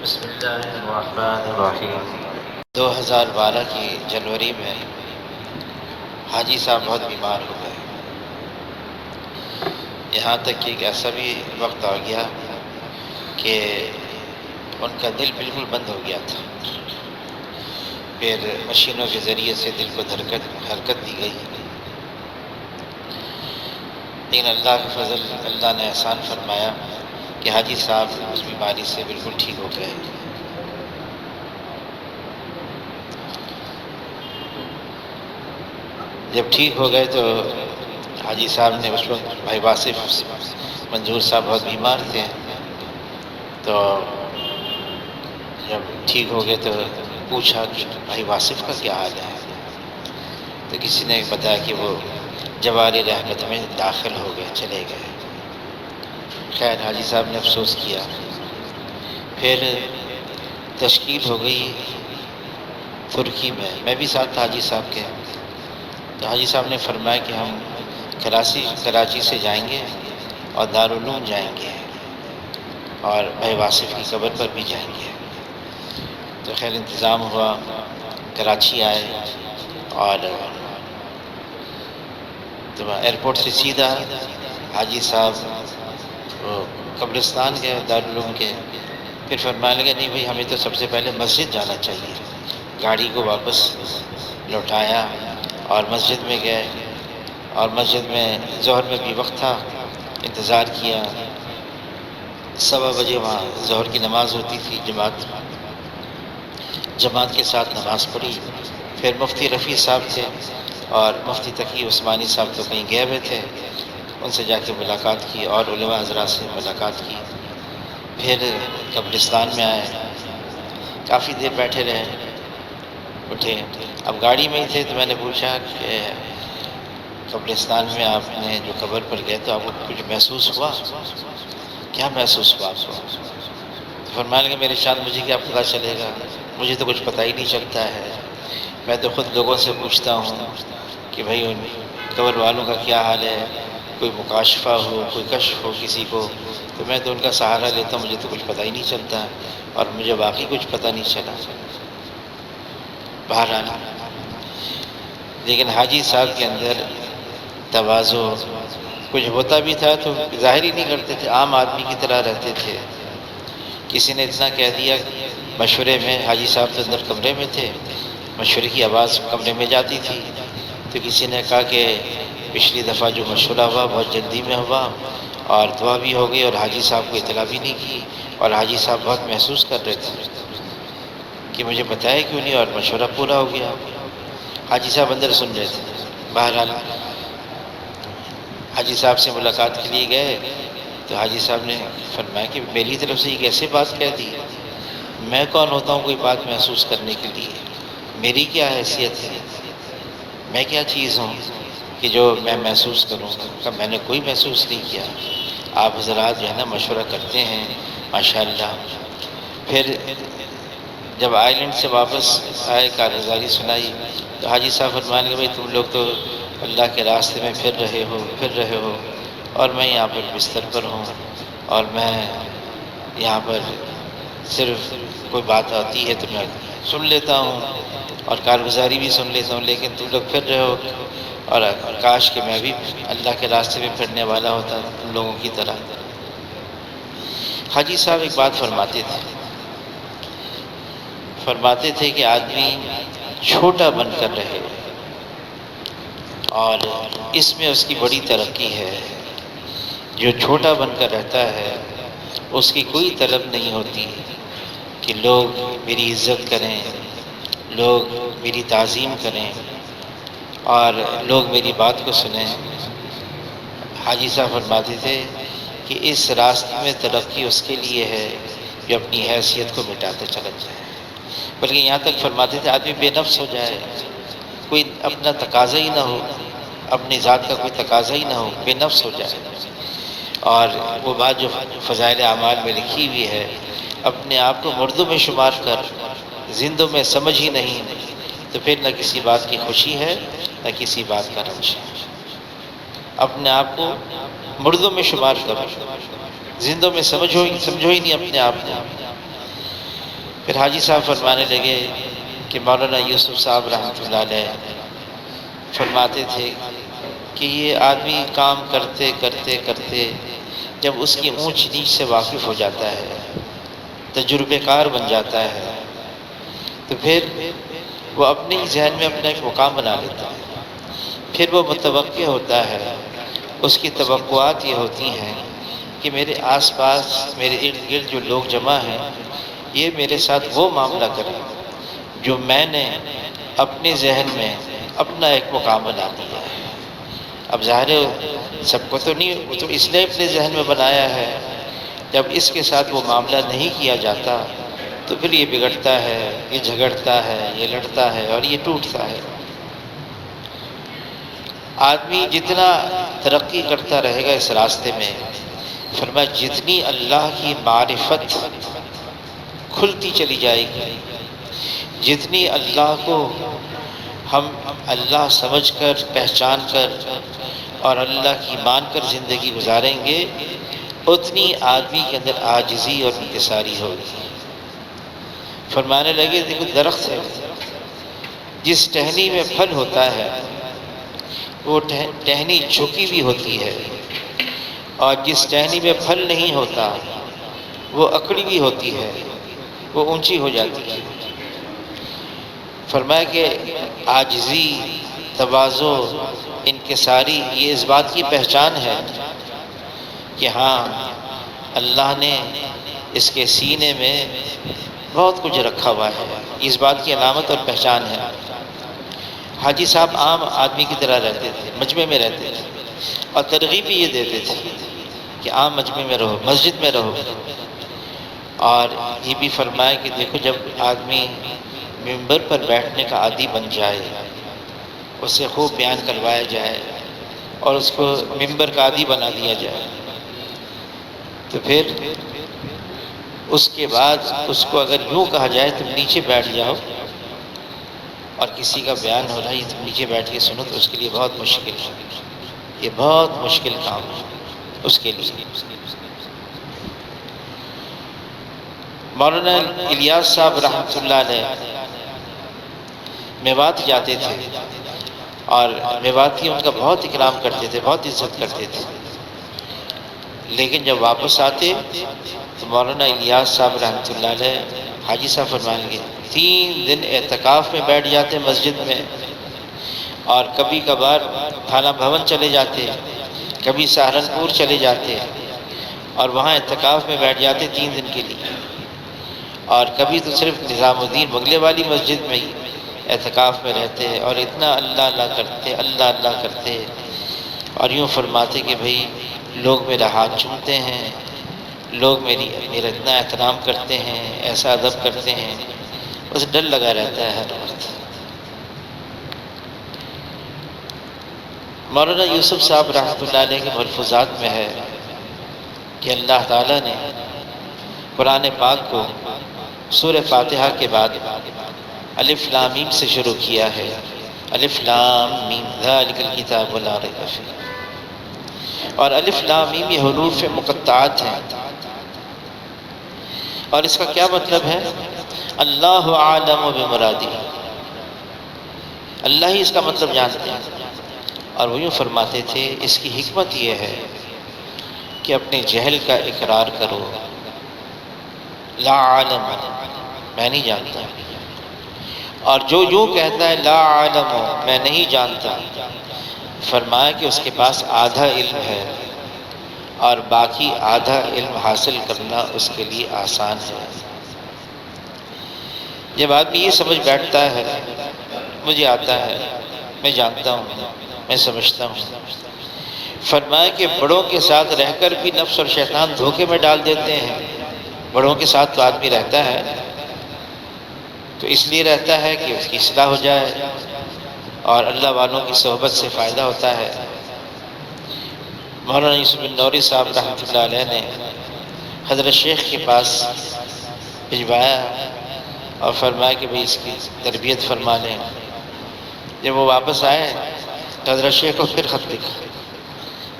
بسم اللہ الرحمن الرحیم۔ 2012 کی جنوری میں حاجی صاحب بہت بیمار ہو گئے، یہاں تک کہ ایک ایسا بھی وقت آ گیا کہ ان کا دل بالکل بند ہو گیا تھا۔ پھر مشینوں کے ذریعے سے دل کو حرکت دی گئی، لیکن اللہ کا فضل، اللہ نے احسان فرمایا کہ حاجی صاحب اس بیماری سے بالکل ٹھیک ہو گئے۔ جب ٹھیک ہو گئے تو حاجی صاحب نے اس وقت بھائی واصف منظور صاحب بہت بیمار تھے، تو جب ٹھیک ہو گئے تو پوچھا کہ بھائی واصف کا کیا حال ہے، تو کسی نے بتایا کہ وہ جواری رحمت میں داخل ہو گئے، چلے گئے۔ خیر حاجی صاحب نے افسوس کیا۔ پھر تشکیل ہو گئی ترکی میں بھی ساتھ تھا حاجی صاحب کے، تو حاجی صاحب نے فرمایا کہ ہم کراچی سے جائیں گے اور دارالعلوم جائیں گے اور بھائی واصف کی قبر پر بھی جائیں گے۔ تو خیر انتظام ہوا، کراچی آئے اور تو ایئرپورٹ سے سیدھا حاجی صاحب وہ قبرستان گئے دارالعلوم کے۔ پھر فرمانے لگے نہیں بھائی ہمیں تو سب سے پہلے مسجد جانا چاہیے۔ گاڑی کو واپس لوٹایا اور مسجد میں گئے، اور مسجد میں ظہر میں بھی وقت تھا، انتظار کیا۔ 1:15 بجے وہاں ظہر کی نماز ہوتی تھی، جماعت کے ساتھ نماز پڑھی۔ پھر مفتی رفیع صاحب تھے اور مفتی تقی عثمانی صاحب تو کہیں گئے ہوئے تھے، ان سے جا کے ملاقات کی اور علماء حضرات سے ملاقات کی۔ پھر قبرستان میں آئے، کافی دیر بیٹھے رہے، اٹھے۔ اب گاڑی میں ہی تھے تو میں نے پوچھا کہ قبرستان میں آپ نے جو قبر پر گئے تو آپ کو کچھ محسوس ہوا؟ کیا محسوس ہوا آپ کو؟ فرمانے لگے میرے شان مجھے کیا پتہ چلے گا، مجھے تو کچھ پتہ ہی نہیں چلتا ہے۔ میں تو خود لوگوں سے پوچھتا ہوں کہ بھائی ان قبر والوں کا کیا حال ہے، کوئی مکاشفہ ہو، کوئی کشف ہو کسی کو، تو میں تو ان کا سہارا لیتا ہوں، مجھے تو کچھ پتہ ہی نہیں چلتا، اور مجھے باقی کچھ پتہ نہیں چلا۔ بہرحال لیکن حاجی صاحب کے اندر تواضع، کچھ ہوتا بھی تھا تو ظاہر ہی نہیں کرتے تھے، عام آدمی کی طرح رہتے تھے۔ کسی نے اتنا کہہ دیا مشورے میں، حاجی صاحب تو اندر کمرے میں تھے، مشورے کی آواز کمرے میں جاتی تھی، تو کسی نے کہا کہ پچھلی دفعہ جو مشورہ ہوا بہت جلدی میں ہوا اور دعا بھی ہو گئی اور حاجی صاحب کو اطلاع بھی نہیں کی، اور حاجی صاحب بہت محسوس کر رہے تھے کہ مجھے بتایا کیوں نہیں، اور مشورہ پورا ہو گیا۔ حاجی صاحب اندر سن رہے تھے۔ بہرحال حاجی صاحب سے ملاقات کے لیے گئے تو حاجی صاحب نے فرمایا کہ میری طرف سے یہ کیسے بات کہہ دی، میں کون ہوتا ہوں کوئی بات محسوس کرنے کے لیے، میری کیا حیثیت ہے، میں کیا چیز ہوں کہ جو میں محسوس کروں گا؟ میں نے کوئی محسوس نہیں کیا، آپ حضرات جو ہے نا مشورہ کرتے ہیں ماشاءاللہ۔ پھر جب آئرلینڈ سے واپس آئے، کارگزاری سنائی، تو حاجی صاحب فرمانے لگے بھائی تم لوگ تو اللہ کے راستے میں پھر رہے ہو اور میں یہاں پر بستر پر ہوں، اور میں یہاں پر صرف کوئی بات آتی ہے تو میں سن لیتا ہوں اور کارگزاری بھی سن لیتا ہوں، لیکن تم لوگ پھر رہے ہو، اور کاش کہ میں بھی اللہ کے راستے میں پھرنے والا ہوتا تم لوگوں کی طرح۔ حاجی صاحب ایک بات فرماتے تھے کہ آدمی چھوٹا بن کر رہے اور اس میں اس کی بڑی ترقی ہے۔ جو چھوٹا بن کر رہتا ہے اس کی کوئی طلب نہیں ہوتی کہ لوگ میری عزت کریں، لوگ میری تعظیم کریں اور لوگ میری بات کو سنیں۔ حاجی صاحب فرماتے تھے کہ اس راستے میں ترقی اس کے لیے ہے جو اپنی حیثیت کو مٹاتا چلا جائے، بلکہ یہاں تک فرماتے تھے آدمی بے نفس ہو جائے، کوئی اپنا تقاضا ہی نہ ہو، اپنی ذات کا کوئی تقاضا ہی نہ ہو، بے نفس ہو جائے۔ اور وہ بات جو فضائل اعمال میں لکھی ہوئی ہے، اپنے آپ کو مردوں میں شمار کر زندوں میں سمجھ ہی نہیں، تو پھر نہ کسی بات کی خوشی ہے نہ کسی بات کا رنج ہے۔ اپنے آپ کو مردوں میں شمار کرو، زندوں میں سمجھو ہی نہیں اپنے آپ کو۔ پھر حاجی صاحب فرمانے لگے کہ مولانا یوسف صاحب رحمۃ اللہ علیہ فرماتے تھے کہ یہ آدمی کام کرتے کرتے کرتے جب اس کی اونچ نیچ سے واقف ہو جاتا ہے، تجربے کار بن جاتا ہے، تو پھر وہ اپنے ہی ذہن میں اپنا ایک مقام بنا لیتا ہے۔ پھر وہ متوقع ہوتا ہے، اس کی توقعات یہ ہوتی ہیں کہ میرے آس پاس میرے ارد گرد جو لوگ جمع ہیں یہ میرے ساتھ وہ معاملہ کریں جو میں نے اپنے ذہن میں اپنا ایک مقام بنا دیا ہے۔ اب ظاہر ہے سب کو تو نہیں، وہ تو اس نے اپنے ذہن میں بنایا ہے، جب اس کے ساتھ وہ معاملہ نہیں کیا جاتا تو پھر یہ بگڑتا ہے، یہ جھگڑتا ہے، یہ لڑتا ہے اور یہ ٹوٹتا ہے۔ آدمی جتنا ترقی کرتا رہے گا اس راستے میں، فرمایا جتنی اللہ کی معرفت کھلتی چلی جائے گی، جتنی اللہ کو ہم اللہ سمجھ کر، پہچان کر اور اللہ کی مان کر زندگی گزاریں گے، اتنی آدمی کے اندر عاجزی اور انکساری ہوگی۔ فرمانے لگے دیکھو درخت ہے، جس ٹہنی میں پھل ہوتا ہے وہ ٹہنی جھکی بھی ہوتی ہے، اور جس ٹہنی میں پھل نہیں ہوتا وہ اکڑی بھی ہوتی ہے، وہ اونچی ہو جاتی ہے۔ فرمایا کہ عاجزی، تواضع، انکساری یہ اس بات کی پہچان ہے کہ ہاں اللہ نے اس کے سینے میں بہت کچھ رکھا ہوا ہے، اس بات کی علامت اور پہچان ہے۔ حاجی صاحب عام آدمی کی طرح رہتے تھے، مجمع میں رہتے تھے، اور ترغیب بھی یہ دیتے تھے کہ عام مجمع میں رہو، مسجد میں رہو۔ اور یہ بھی فرمایا کہ دیکھو جب آدمی ممبر پر بیٹھنے کا عادی بن جائے، اسے خوب بیان کروایا جائے اور اس کو ممبر کا عادی بنا دیا جائے، تو پھر اس کے بعد اس کو اگر یوں کہا جائے تم نیچے بیٹھ جاؤ، اور کسی کا بیان ہو رہا ہے تم نیچے بیٹھ کے سنو، تو اس کے لیے بہت مشکل ہے، یہ بہت مشکل کام ہے اس کے لیے۔ مولانا الیاس صاحب رحمۃ اللہ علیہ میوات جاتے تھے، اور میواتی ان کا بہت اکرام کرتے تھے، بہت عزت کرتے تھے، لیکن جب واپس آتے تو مولانا الیاس صاحب رحمۃ اللہ علیہ حاجی صاحب فرمائیں گے 3 دن اعتکاف میں بیٹھ جاتے مسجد میں، اور کبھی کبھار تھانہ بھون چلے جاتے، کبھی سہارنپور چلے جاتے، اور وہاں اعتکاف میں بیٹھ جاتے 3 دن کے لیے، اور کبھی تو صرف نظام الدین بنگلے والی مسجد میں ہی اعتکاف میں رہتے، اور اتنا اللہ اللہ کرتے، اللہ اللہ کرتے، اور یوں فرماتے کہ بھئی لوگ میرا ہاتھ چومتے ہیں، لوگ میرا اتنا احترام کرتے ہیں، ایسا ادب کرتے ہیں، بس ڈر لگا رہتا ہے ہر وقت۔ مولانا یوسف صاحب رحمۃ اللہ علیہ کے ملفوظات میں ہے کہ اللہ تعالیٰ نے قرآن پاک کو سورہ فاتحہ کے بعد الف لام میم سے شروع کیا ہے، الف لام میم ذالک الکتاب لا ریب فیہ، اور الف لام میم یہ حروف مقطعات ہیں، اور اس کا کیا مطلب ہے؟ اللہ عالم بمرادہ، اللہ ہی اس کا مطلب جانتے ہیں۔ اور وہ یوں فرماتے تھے اس کی حکمت یہ ہے کہ اپنے جہل کا اقرار کرو، لا عالم میں نہیں جانتا، اور جو یوں کہتا ہے لا عالم میں نہیں جانتا، فرمایا کہ اس کے پاس آدھا علم ہے، اور باقی آدھا علم حاصل کرنا اس کے لیے آسان ہے۔ جب آدمی یہ سمجھ بیٹھتا ہے مجھے آتا ہے، میں جانتا ہوں، میں سمجھتا ہوں، فرمایا کہ بڑوں کے ساتھ رہ کر بھی نفس اور شیطان دھوکے میں ڈال دیتے ہیں۔ بڑوں کے ساتھ تو آدمی رہتا ہے تو اس لیے رہتا ہے کہ اس کی اصلاح ہو جائے، اور اللہ والوں کی صحبت سے فائدہ ہوتا ہے۔ مولانا یوسف بن نوری صاحب رحمۃ اللہ علیہ نے حضرت شیخ کے پاس بھجوایا اور فرمایا کہ بھئی اس کی تربیت فرما لیں۔ جب وہ واپس آئے تو حضرت شیخ کو پھر خط لکھا،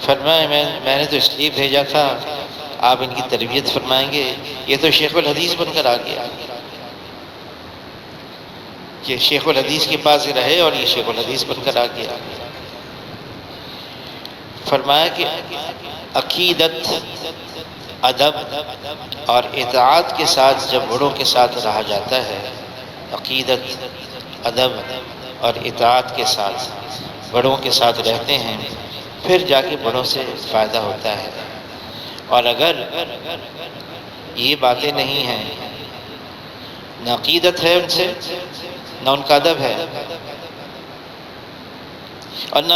فرمایا میں نے تو اس لیے بھیجا تھا آپ ان کی تربیت فرمائیں گے، یہ تو شیخ الحدیث بن کر آ گیا۔ کہ شیخ الحدیث کے پاس رہے اور یہ شیخ الحدیث بن کر آ گیا۔ فرمایا کہ عقیدت، ادب اور اطاعت کے ساتھ جب بڑوں کے ساتھ رہا جاتا ہے، عقیدت، ادب اور اطاعت کے ساتھ بڑوں کے ساتھ رہتے ہیں، پھر جا کے بڑوں سے فائدہ ہوتا ہے۔ اور اگر یہ باتیں نہیں ہیں، نہ عقیدت ہے ان سے، نہ ان کا ادب ہے، اور نہ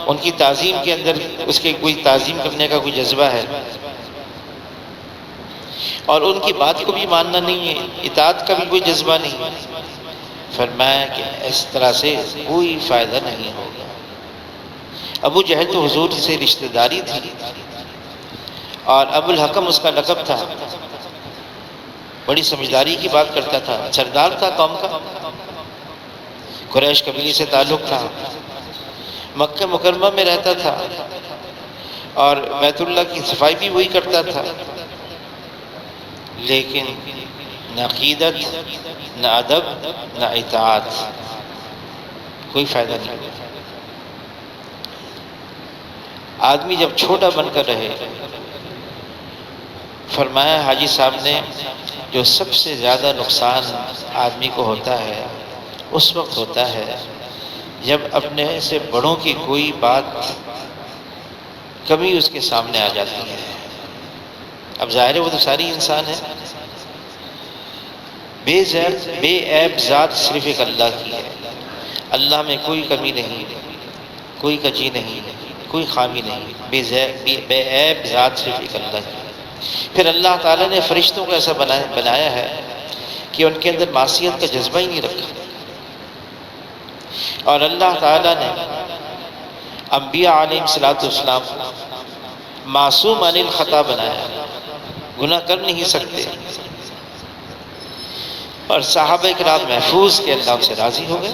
ان کی تعظیم کے اندر اس کے کوئی تعظیم کرنے کا کوئی جذبہ ہے، اور ان کی بات کو بھی ماننا نہیں ہے، اطاعت کا بھی کوئی جذبہ نہیں، فرمایا کہ اس طرح سے کوئی فائدہ نہیں ہوگا۔ ابو جہل تو حضور سے رشتہ داری تھی، اور ابو الحکم اس کا لقب تھا، بڑی سمجھداری کی بات کرتا تھا، سردار تھا قوم کا، قریش قبیلے سے تعلق تھا، مکہ مکرمہ میں رہتا تھا، اور بیت اللہ کی صفائی بھی وہی کرتا تھا، لیکن نہ عقیدت، نہ ادب، نہ اطاعت، کوئی فائدہ نہیں۔ آدمی جب چھوٹا بن کر رہے، فرمایا حاجی صاحب نے، جو سب سے زیادہ نقصان آدمی کو ہوتا ہے اس وقت ہوتا ہے جب اپنے سے بڑوں کی کوئی بات، کمی اس کے سامنے آ جاتی ہے۔ اب ظاہر ہے وہ تو ساری انسان ہے، بے عیب ذات صرف ایک اللہ کی ہے، اللہ میں کوئی کمی نہیں، کوئی کجی نہیں، کوئی خامی نہیں، بے عیب ذات صرف ایک اللہ کی ہے۔ پھر اللہ تعالیٰ نے فرشتوں کو ایسا بنایا ہے کہ ان کے اندر معصیت کا جذبہ ہی نہیں رکھا، اور اللہ تعالیٰ نے انبیاء علیہ السلام معصوم عن الخطا بنایا، گناہ کر نہیں سکتے، اور صحابہ کرام محفوظ کے اللہ سے راضی ہو گئے،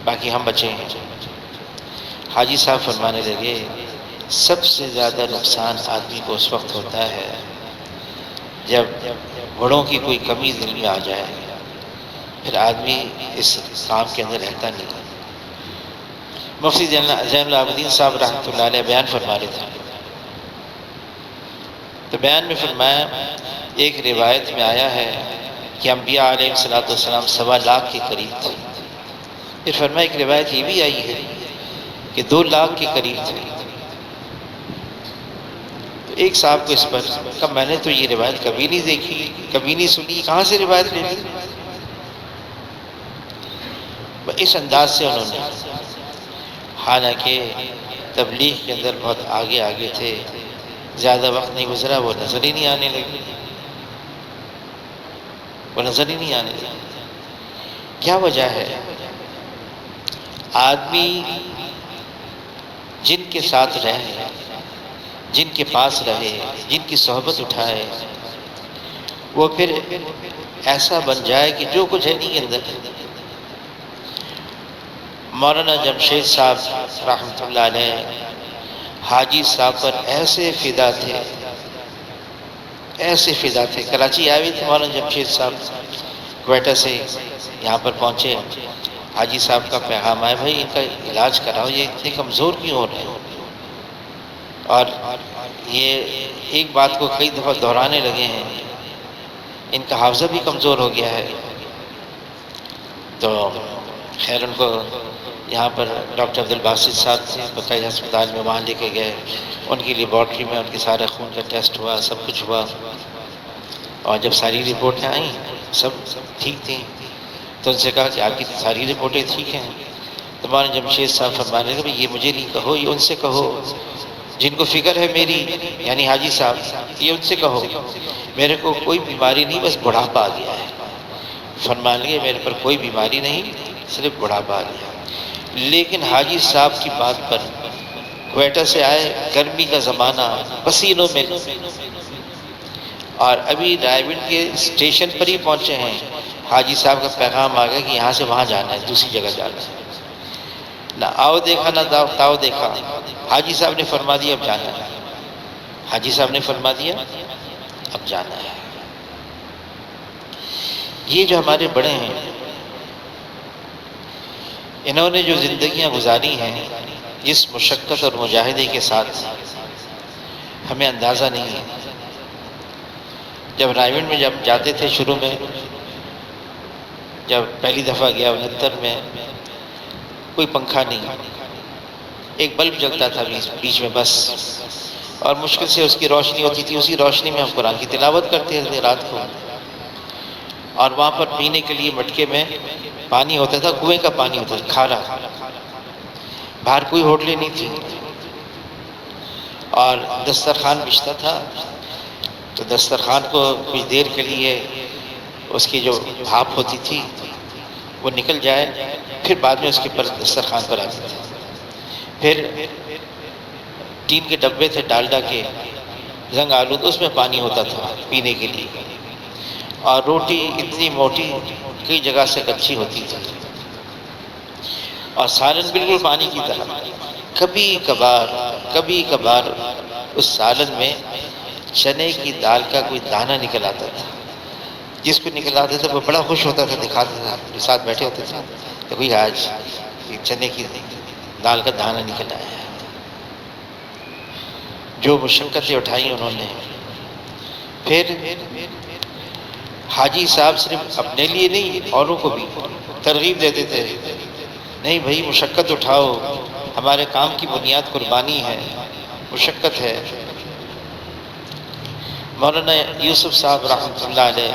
باقی ہم بچے ہیں۔ حاجی صاحب فرمانے لگے، سب سے زیادہ نقصان آدمی کو اس وقت ہوتا ہے جب بڑوں کی کوئی کمی دل میں آ جائے، پھر آدمی اس کام کے اندر رہتا نہیں۔ مفتی زین العابدین صاحب رحمۃ اللہ علیہ بیان فرما رہے تھے، تو بیان میں فرمایا، ایک روایت میں آیا ہے کہ انبیاء علیہ السلام 1.25 لاکھ کے قریب تھے۔ پھر فرمایا ایک روایت یہ بھی آئی ہے کہ 2 لاکھ کے قریب تھے۔ تو ایک صاحب کو اس پر کہا، میں نے تو یہ روایت کبھی نہیں دیکھی، کبھی نہیں سنی، کہاں سے روایت لے لی؟ اس انداز سے انہوں نے، حالانکہ تبلیغ کے اندر بہت آگے تھے، زیادہ وقت نہیں گزرا وہ نظر ہی نہیں آنے لگی، کیا وجہ ہے؟ آدمی جن کے ساتھ رہے، جن کے پاس رہے، جن کی صحبت اٹھائے، وہ پھر ایسا بن جائے کہ جو کچھ ہے نہیں کے اندر۔ مولانا جمشید صاحب رحمۃ اللہ علیہ حاجی صاحب پر ایسے فدا تھے، کراچی آئے تھے مولانا جمشید صاحب، کوئٹہ سے یہاں پر پہنچے، حاجی صاحب کا پیغام آیا، بھائی ان کا علاج کراؤ، یہ اتنے کمزور کیوں ہو رہے ہیں؟ اور یہ ایک بات کو کئی دفعہ دہرانے لگے ہیں، ان کا حافظہ بھی کمزور ہو گیا ہے۔ تو خیر ان کو یہاں پر ڈاکٹر عبدالباسط صاحب سے بقائی ہسپتال میں وہاں لے کے گئے، ان کی لیبارٹری میں ان کے سارے خون کا ٹیسٹ ہوا، سب کچھ ہوا، اور جب ساری رپورٹیں آئیں سب ٹھیک تھیں، تو ان سے کہا کہ آپ کی ساری رپورٹیں ٹھیک ہیں۔ تو مولانا جمشید صاحب فرمانے لگے، یہ مجھے نہیں کہو، یہ ان سے کہو جن کو فکر ہے میری، یعنی حاجی صاحب، یہ ان سے کہو، میرے کو کوئی بیماری نہیں، بس بڑھاپا آ گیا ہے۔ فرمان لگے میرے پر کوئی بیماری نہیں، صرف بڑھاپا آ گیا۔ لیکن حاجی صاحب کی بات پر، کوئٹہ سے آئے، گرمی کا زمانہ، پسینوں میں، اور ابھی رائے کے اسٹیشن پر ہی پہنچے ہیں، حاجی صاحب کا پیغام آ گیا کہ یہاں سے وہاں جانا ہے، دوسری جگہ جانا ہے۔ نہ آؤ دیکھا نہ تاؤ دیکھا، حاجی صاحب نے فرما دیا اب جانا ہے، حاجی صاحب نے فرما دیا اب جانا ہے۔ یہ جو ہمارے بڑے ہیں، انہوں نے جو زندگیاں گزاری ہیں جس مشقت اور مجاہدے کے ساتھ، ہمیں اندازہ نہیں ہے۔ جب رائے گنج میں جب جاتے تھے شروع میں، جب پہلی دفعہ گیا 69 میں، کوئی پنکھا نہیں، ایک بلب جلتا تھا بیچ میں بس، اور مشکل سے اس کی روشنی ہوتی تھی، اسی روشنی میں ہم قرآن کی تلاوت کرتے تھے رات کو۔ اور وہاں پر پینے کے لیے مٹکے میں پانی ہوتا تھا، کنویں کا پانی ہوتا تھا کھارا، باہر کوئی ہوٹلیں نہیں تھی، اور دسترخوان بچھتا تھا تو دسترخوان کو کچھ دیر کے لیے اس کی جو بھاپ ہوتی تھی وہ نکل جائے، پھر بعد میں اس کے پر دسترخوان پر آتی تھی۔ پھر ٹین کے ڈبے تھے ڈالڈا کے زنگ آلود، اس میں پانی ہوتا تھا پینے کے لیے، اور روٹی اتنی موٹی کئی جگہ سے کچی ہوتی تھی، اور سالن بالکل پانی کی طرح۔ کبھی کبھار اس سالن میں چنے کی دال کا کوئی دانہ نکل آتا تھا، جس کو نکل آتا تھا وہ بڑا خوش ہوتا تھا، دکھاتا تھا، جو ساتھ بیٹھے ہوتے تھے تو بھئی آج چنے کی دال کا دانہ نکل آیا ہے۔ جو مشقتیں اٹھائی انہوں نے۔ پھر حاجی صاحب صرف اپنے لیے نہیں، اوروں کو بھی ترغیب دیتے تھے، نہیں بھائی مشقت اٹھاؤ، ہمارے کام کی بنیاد قربانی ہے، مشقت ہے۔ مولانا یوسف صاحب رحمۃ اللہ علیہ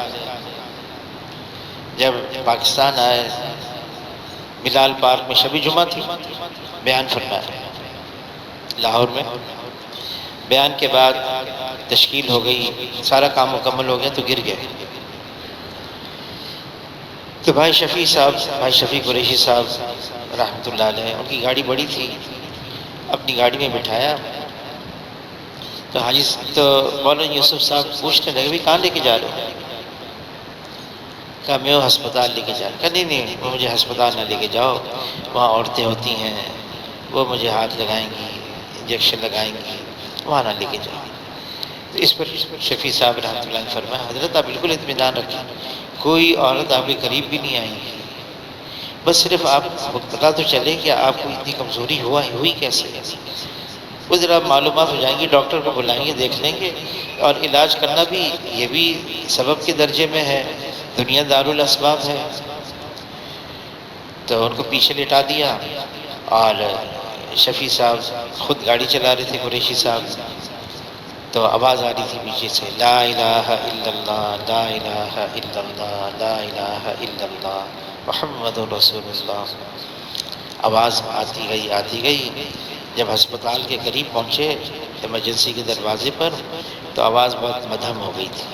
جب پاکستان آئے، بلال پارک میں شب جمعہ تھی، بیان فرمایا لاہور میں۔ بیان کے بعد تشکیل ہو گئی، سارا کام مکمل ہو گیا تو گر گئے۔ تو بھائی شفیع قریشی صاحب رحمۃ اللہ علیہ، ان کی گاڑی بڑی تھی، اپنی گاڑی میں بٹھایا تو مولانا یوسف صاحب پوچھنے لگے بھی کہاں لے کے جا رہے ہو؟ کہا میں وہ ہسپتال لے کے جا رہا۔ کہا نہیں وہ مجھے ہسپتال نہ لے کے جاؤ، وہاں عورتیں ہوتی ہیں، وہ مجھے ہاتھ لگائیں گی، انجیکشن لگائیں گی، وہاں نہ لے کے جاؤ۔ تو اس پر شفیع صاحب رحمۃ اللہ نے فرمایا حضرت آپ بالکل اطمینان رکھیں، کوئی عورت آپ کے قریب بھی نہیں آئیں گی، بس صرف آپ پتہ تو چلے کہ آپ کو اتنی کمزوری ہوئی کیسے، وہ ذرا معلومات ہو جائیں گی، ڈاکٹر کو بلائیں گے، دیکھ لیں گے، اور علاج کرنا بھی یہ بھی سبب کے درجے میں ہے، دنیا دارالاسباب ہے۔ تو ان کو پیچھے لٹا دیا، اور شفیع صاحب خود گاڑی چلا رہے تھے قریشی صاحب، تو آواز آ رہی تھی پیچھے سے لا الہ الا اللہ لا الہ الا اللہ لا الہ الا اللہ محمد رسول اللہ۔ آواز آتی گئی، جب ہسپتال کے قریب پہنچے ایمرجنسی کے دروازے پر تو آواز بہت مدھم ہو گئی تھی،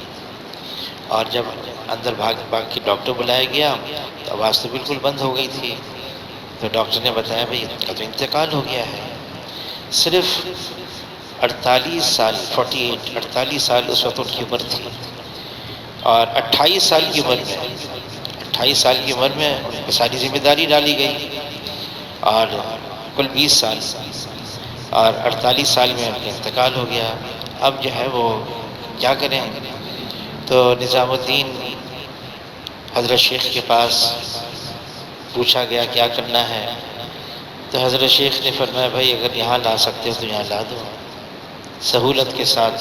اور جب اندر بھاگ کے ڈاکٹر بلایا گیا تو آواز تو بالکل بند ہو گئی تھی۔ تو ڈاکٹر نے بتایا بھئی ان کا تو انتقال ہو گیا ہے۔ صرف 48 سال اس وقت ان کی عمر تھی، اور 28 سال کی عمر میں ان کو ساری ذمہ داری ڈالی گئی، اور کل 20 سال، اور 48 سال میں ان کا انتقال ہو گیا۔ اب جو ہے وہ کیا کریں؟ تو نظام الدین حضرت شیخ کے پاس پوچھا گیا کیا کرنا ہے، تو حضرت شیخ نے فرمایا بھائی اگر یہاں لا سکتے ہو تو یہاں لا دو سہولت کے ساتھ،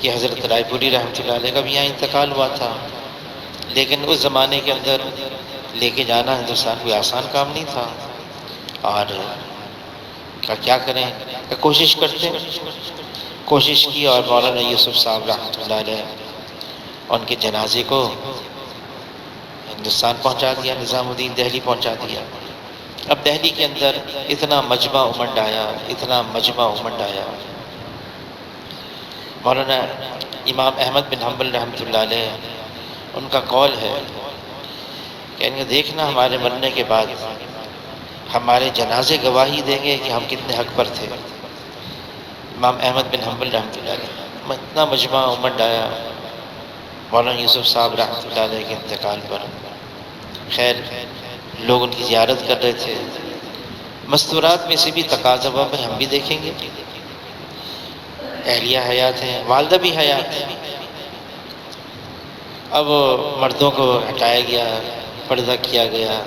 کہ حضرت رائے پوری رحمۃ اللہ علیہ کا بھی یہاں انتقال ہوا تھا، لیکن اس زمانے کے اندر لے کے جانا ہندوستان کوئی آسان کام نہیں تھا، اور کیا کریں، کوشش کرتے، کوشش کی، اور مولانا یوسف صاحب رحمۃ اللہ علیہ ان کے جنازے کو ہندوستان پہنچا دیا، نظام الدین دہلی پہنچا دیا۔ اب دہلی کے اندر اتنا مجمع امنڈ آیا، مولانا امام احمد بن حنبل رحمۃ اللہ علیہ ان کا قول ہے کہ دیکھنا ہمارے مرنے کے بعد ہمارے جنازے گواہی دیں گے کہ ہم کتنے حق پر تھے۔ امام احمد بن حنبل رحمۃ اللہ علیہ، اتنا مجمع امنڈ آیا مولانا یوسف صاحب رحمۃ اللہ علیہ کے انتقال پر۔ خیر لوگ ان کی زیارت کر رہے تھے، مستورات میں سے بھی تقاضا ہوا میں ہم بھی دیکھیں گے، اہلیہ حیات ہیں، والدہ بھی حیات ہیں۔ اب مردوں کو ہٹایا گیا، پردہ کیا گیا،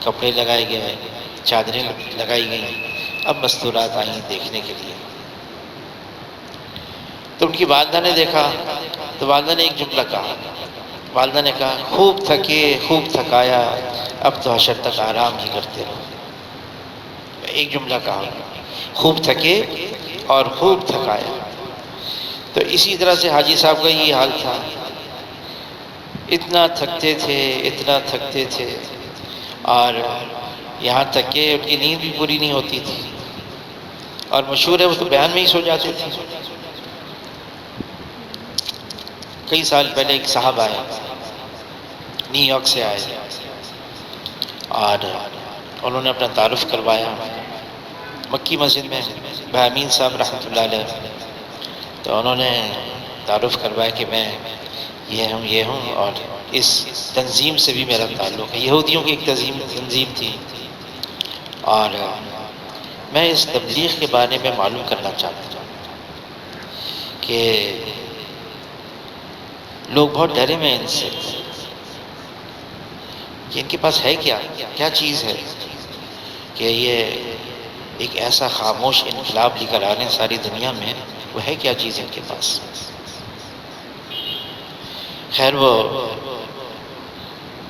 کپڑے لگائے گئے، چادریں لگائی گئیں، اب مستورات آئیں دیکھنے کے لیے۔ تو ان کی والدہ نے دیکھا تو والدہ نے ایک جملہ کہا، والدہ نے کہا خوب تھکے، خوب تھکایا، اب تو حشر تک آرام ہی کرتے رہو۔ ایک جملہ کہا، خوب تھکے اور خوب تھکایا۔ تو اسی طرح سے حاجی صاحب کا یہ حال تھا، اتنا تھکتے تھے، اتنا تھکتے تھے، اور یہاں تک کہ ان کی نیند بھی پوری نہیں ہوتی تھی، اور مشہور ہے وہ تو بیان میں ہی سو جاتے تھے۔ کئی سال پہلے ایک صاحب آئے، نیو یارک سے آئے، اور انہوں نے اپنا تعارف کروایا مکی مسجد میں، بھائی امین صاحب رحمۃ اللہ علیہ۔ تو انہوں نے تعارف کروایا کہ میں یہ ہوں اور اس تنظیم سے بھی میرا تعلق ہے۔ یہودیوں کی ایک تنظیم تھی، اور میں اس تبلیغ کے بارے میں معلوم کرنا چاہتا ہوں کہ لوگ بہت ڈرے ہوئے ہیں ان سے کہ ان کے پاس ہے کیا چیز ہے کہ یہ ایک ایسا خاموش انقلاب لے کر آ رہے ہیں ساری دنیا میں، وہ ہے کیا چیز ان کے پاس؟ خیر وہ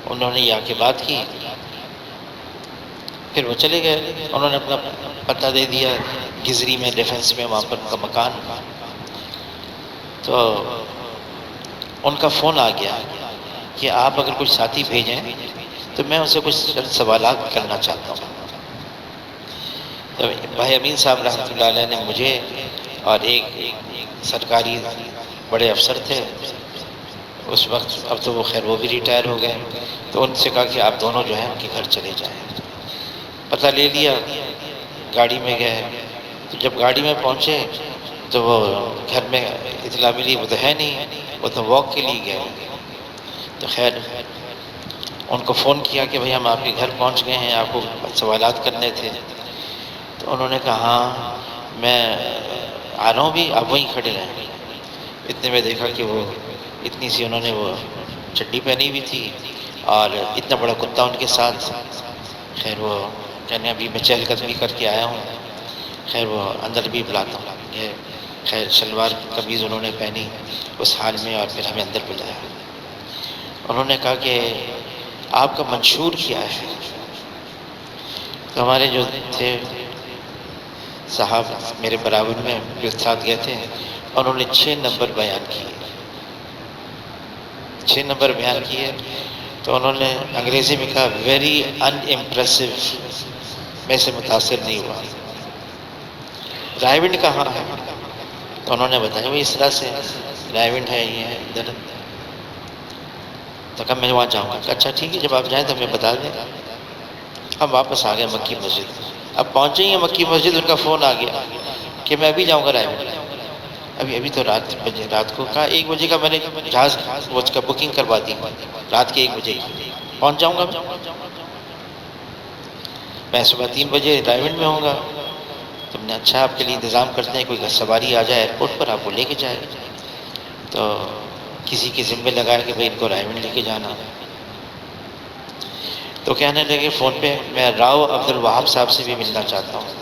انہوں نے یہ آ کے بات کی، پھر وہ چلے گئے۔ انہوں نے اپنا پتہ دے دیا گزری میں، ڈیفنس میں، وہاں پر ان کا مکان۔ تو ان کا فون آ گیا کہ آپ اگر کچھ ساتھی بھیجیں تو میں ان سے کچھ سوالات کرنا چاہتا ہوں۔ تو بھائی امین صاحب رحمۃ اللہ علیہ نے مجھے اور ایک سرکاری بڑے افسر تھے اس وقت، اب تو وہ خیر وہ بھی ریٹائر ہو گئے، تو ان سے کہا کہ آپ دونوں جو ہیں ان کے گھر چلے جائیں۔ پتہ لے لیا، گاڑی میں گئے۔ تو جب گاڑی میں پہنچے تو وہ گھر میں اطلاع ملی وہ تو ہے نہیں، وہ تو واک کے لیے گئے۔ تو خیر ان کو فون کیا کہ بھئی ہم آپ کے گھر پہنچ گئے ہیں، آپ کو سوالات کرنے تھے۔ تو انہوں نے کہا ہاں میں آ رہا ہوں بھی، آپ وہیں کھڑے رہیں۔ اتنے میں دیکھا کہ وہ اتنی سی انہوں نے وہ چڈی پہنی ہوئی تھی اور اتنا بڑا کتا ان کے ساتھ۔ خیر وہ کہنے ابھی میں چہل قدمی کر کے آیا ہوں، خیر وہ اندر بھی بلاتا ہوں۔ یہ خیر شلوار قمیض انہوں نے پہنی اس حال میں، اور پھر ہمیں اندر بلایا۔ انہوں نے کہا کہ آپ کا منشور کیا ہے؟ تو ہمارے جو تھے صاحب میرے برابر میں جو ساتھ گئے تھے، انہوں نے 6 نمبر بیان کیے، 6 نمبر بیان کیے۔ تو انہوں نے انگریزی میں کہا ویری ان امپریسو، میں سے متاثر نہیں ہوا۔ رائے ونڈ کہاں ہے؟ تو انہوں نے بتایا وہ اس طرح سے رائے ونڈ ہے، یہ ہے ادھر۔ تو کہا میں وہاں جاؤں گا۔ اچھا ٹھیک ہے، جب آپ جائیں تو ہمیں بتا دیں۔ ہم واپس آ گئے مکی مسجد۔ اب پہنچے ہی مکی مسجد، ان کا فون آ گیا کہ میں ابھی جاؤں گا رائے ونڈ۔ ابھی تو رات کو کہا 1 بجے کا میں نے جہاز وہ اس کا بکنگ کروا دی، رات کے 1 بجے پہنچ جاؤں گا میں صبح 3 بجے رائے ونڈ میں ہوں گا۔ تم نے اچھا آپ کے لیے انتظام کرتے ہیں، کوئی سواری آ جائے ایئرپورٹ پر آپ کو لے کے جائے۔ تو کسی کے ذمے لگایا کہ بھائی ان کو رائے ونڈ لے کے جانا۔ تو کہنے لگے فون پہ میں راؤ عبد الوہاب صاحب سے بھی ملنا چاہتا ہوں۔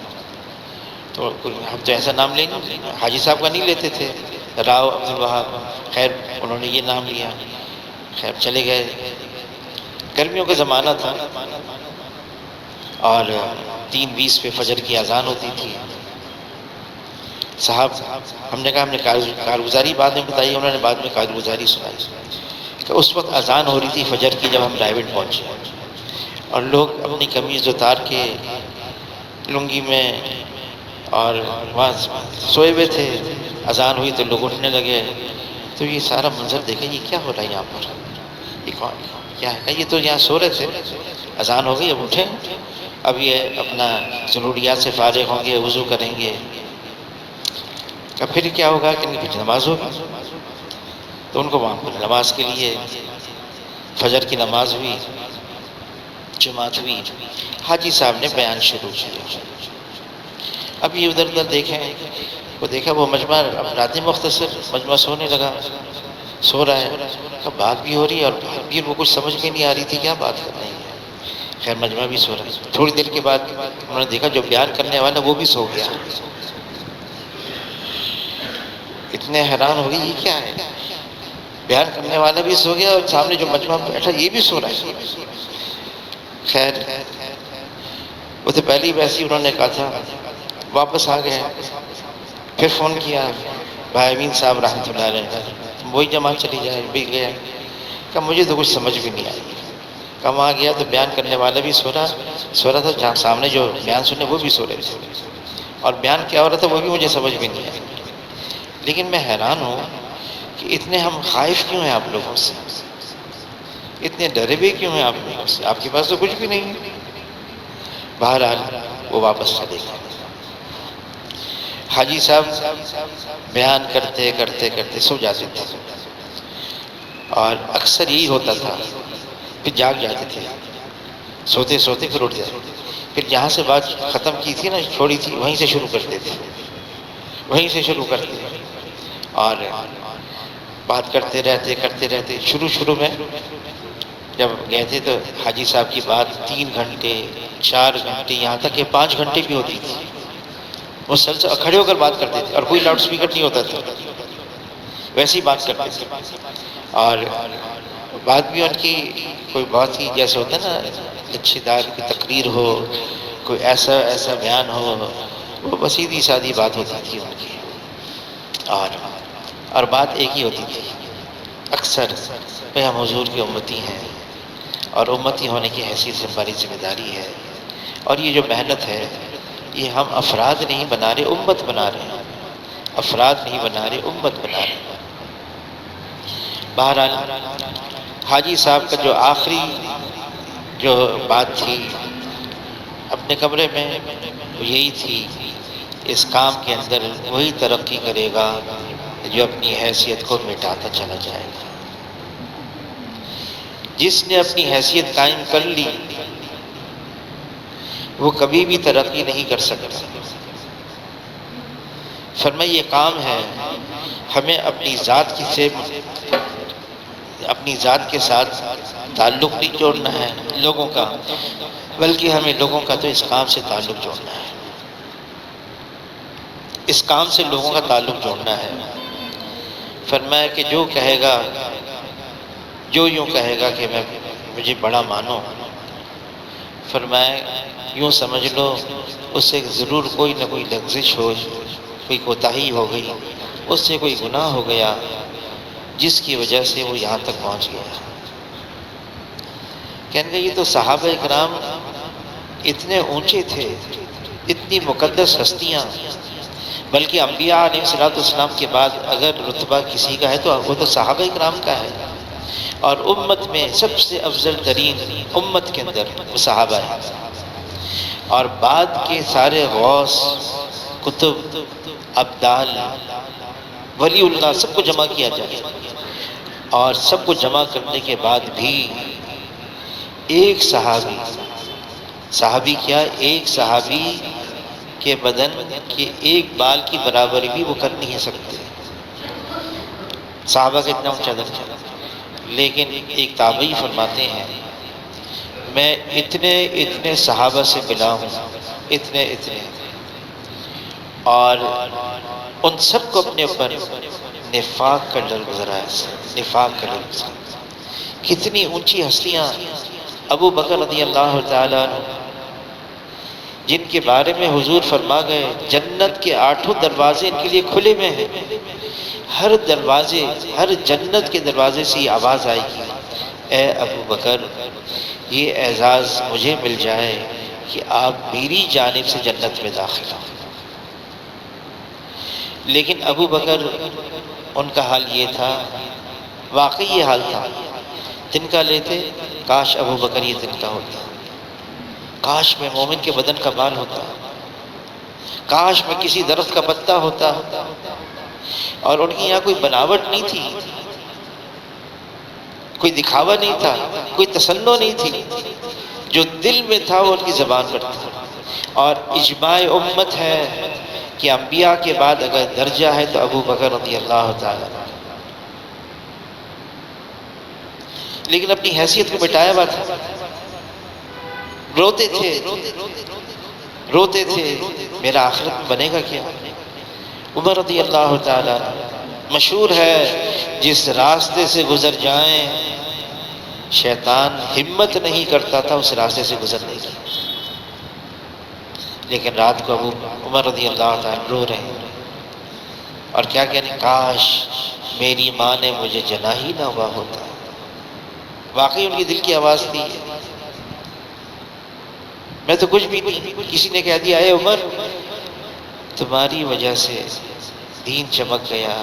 تو ہم تو ایسا نام لیں گے، حاجی صاحب کا نہیں لیتے تھے، راؤ عبد الوہاب۔ خیر انہوں نے یہ نام لیا، خیر چلے گئے۔ گرمیوں کا زمانہ تھا اور 3:20 پہ فجر کی اذان ہوتی تھی۔ صاحب ہم نے کہا ہم نے کارگزاری بعد میں بتائی، انہوں نے بعد میں کارگزاری سنائی کہ اس وقت اذان ہو رہی تھی فجر کی جب ہم رائے ونڈ پہنچے، اور لوگ اپنی قمیض اتار کے لنگی میں اور وہاں سوئے ہوئے تھے۔ اذان ہوئی تو لوگ اٹھنے لگے۔ تو یہ سارا منظر دیکھیں یہ کیا ہو رہا ہے یہاں پر، یہ کون کیا ہے؟ یہ تو یہاں سو رہے تھے، اذان ہو گئی اب اٹھیں، اب یہ اپنا ضروریات سے فارغ ہوں گے، وضو کریں گے، پھر کیا ہوگا کہ کچھ نماز ہوگی۔ تو ان کو وہاں پر نماز کے لیے فجر کی نماز ہوئی، جماعت ہوئی، حاجی صاحب نے بیان شروع کیا۔ اب یہ ادھر ادھر دیکھیں، وہ دیکھا وہ مجمع رات مختصر مجمع سونے لگا، سو رہا ہے، اب بات بھی ہو رہی ہے اور بات بھی وہ کچھ سمجھ میں نہیں آ رہی تھی کیا بات کر رہی ہے۔ خیر مجمع بھی سو رہا ہے۔ تھوڑی دیر کے بعد انہوں نے دیکھا جو بیان کرنے والا وہ بھی سو گیا۔ اتنے حیران ہو گئے یہ کیا ہے، بیان کرنے والا بھی سو گیا اور سامنے جو مجمع بیٹھا یہ بھی سو رہا ہے۔ خیر وہ تو پہلی ویسی انہوں نے کہا تھا، واپس آ گئے، پھر فون کیا بھائی امین صاحب رحمۃ اللہ علیہ، وہی جماعت چلی جائے بھی گیا۔ کہ مجھے تو کچھ سمجھ بھی نہیں آئی۔ کہ وہاں گیا تو بیان کرنے والا بھی سو رہا تھا، جہاں سامنے جو بیان سنے وہ بھی سو رہے تھے، اور بیان کیا ہو رہا تھا وہ بھی مجھے سمجھ بھی نہیں آئی۔ لیکن میں حیران ہوں کہ اتنے ہم خائف کیوں ہیں آپ لوگوں سے، اتنے ڈرے ہوئے کیوں ہیں آپ لوگوں سے، آپ کے پاس تو کچھ بھی نہیں ہے۔ بہرحال وہ واپس چلے گئے۔ حاجی صاحب بیان کرتے کرتے کرتے سو جاتے تھے، اور اکثر یہی ہوتا تھا، پھر جاگ جاتے تھے، سوتے سوتے پھر اٹھ جاتے، پھر جہاں سے بات ختم کی تھی نا، چھوڑی تھی، وہیں سے شروع کرتے تھے، وہیں سے شروع کرتے، اور بات کرتے رہتے۔ شروع میں جب گئے تھے تو حاجی صاحب کی بات 3 گھنٹے 4 گھنٹے یہاں تک کہ 5 گھنٹے بھی ہوتی تھی، مسلسل کھڑے ہو کر بات کرتے تھے، اور کوئی لاؤڈ سپیکر نہیں ہوتا تھا، ویسی بات کرتے تھے۔ اور بات بھی ان کی کوئی بہت ہی جیسے ہوتا ہے نا اچھی دار کی تقریر ہو، کوئی ایسا بیان ہو، وہ بسیطی سادی بات ہوتی تھی ان کی، اور بات ایک ہی ہوتی تھی اکثر کہ ہم حضور کی امتی ہیں، اور امتی ہونے کی حیثیت سے ہماری ذمہ داری ہے، اور یہ جو محنت ہے یہ ہم افراد نہیں بنا رہے، امت بنا رہے ہیں، افراد نہیں بنا رہے، امت بنا رہے ہیں۔ بہرحال حاجی صاحب کا جو آخری جو بات تھی اپنے کمرے میں وہ یہی تھی، اس کام کے اندر وہی ترقی کرے گا جو اپنی حیثیت کو مٹاتا چلا جائے گا۔ جس نے اپنی حیثیت قائم کر لی وہ کبھی بھی ترقی نہیں کر سکتا۔ فرمایا یہ کام ہے، ہمیں اپنی ذات کے ساتھ تعلق نہیں جوڑنا ہے لوگوں کا، بلکہ ہمیں لوگوں کا تو اس کام سے تعلق جوڑنا ہے، اس کام سے لوگوں کا تعلق جوڑنا ہے۔ فرمایا کہ جو کہے گا، جو یوں کہے گا کہ مجھے بڑا مانو، فرمایا یوں سمجھ لو اس سے ضرور کوئی نہ کوئی لغزش ہو، کوئی کوتاہی ہو گئی، اس سے کوئی گناہ ہو گیا جس کی وجہ سے وہ یہاں تک پہنچ گیا۔ کہنے گا یہ تو صحابہ اکرام اتنے اونچے تھے، اتنی مقدس ہستیاں، بلکہ انبیاء علیہ السلام کے بعد اگر رتبہ کسی کا ہے تو وہ تو صحابہ اکرام کا ہے، اور امت میں سب سے افضل ترین امت کے اندر وہ صحابہ ہیں، اور بعد کے سارے غوث، کتب، ابدال، ولی اللہ سب کو جمع کیا جائے، اور سب کو جمع کرنے کے بعد بھی ایک صحابی کیا، ایک صحابی کے بدن کے ایک بال کی برابری بھی وہ کر نہیں سکتے، صحابہ کا اتنا اونچا درجہ۔ لیکن ایک تابعی فرماتے ہیں میں اتنے صحابہ سے ملا ہوں، اتنے، اور ان سب کو اپنے اوپر نفاق کا ڈر گزرا ہے، نفاق کا ڈر گزرا۔ کتنی اونچی ہستیاں، ابو بکر رضی اللہ تعالیٰ عنہ، جن کے بارے میں حضور فرما گئے جنت کے 8 دروازے ان کے لیے کھلے ہوئے ہیں، ہر جنت کے دروازے سے یہ آواز آئے گی اے ابو بکر یہ اعزاز مجھے مل جائے کہ آپ میری جانب سے جنت میں داخل ہوں۔ لیکن ابو بکر ان کا حال یہ تھا، واقعی یہ حال تھا، تنکا لیتے کاش ابو بکر یہ تنکا ہوتا، کاش میں مومن کے بدن کا بال ہوتا، کاش میں کسی درخت کا پتا ہوتا، اور ان کی یہاں کوئی بناوٹ نہیں تھی، کوئی دکھاوا نہیں تھا، کوئی تسنع نہیں تھی، جو دل میں تھا وہ ان کی زبان پر تھا۔ اور اجماع امت ہے کہ انبیاء کے بعد اگر درجہ ہے تو ابو بکر رضی اللہ تعالیٰ، لیکن اپنی حیثیت کو مٹایا ہوا تھا، روتے تھے روتے تھے، میرا آخرت میں بنے گا کیا؟ عمر رضی اللہ تعالیٰ، مشہور ہے جس راستے سے گزر جائیں شیطان ہمت نہیں کرتا تھا اس راستے سے گزرنے کی، لیکن رات کو ابو عمر رضی اللہ تعالیٰ رو رہے ہیں اور کیا کہنے، کاش میری ماں نے مجھے جنا ہی نہ ہوا ہوتا۔ واقعی ان کی دل کی آواز تھی، میں تو کچھ بھی نہیں، کسی نے کہہ دیا اے عمر تمہاری وجہ سے دین چمک گیا،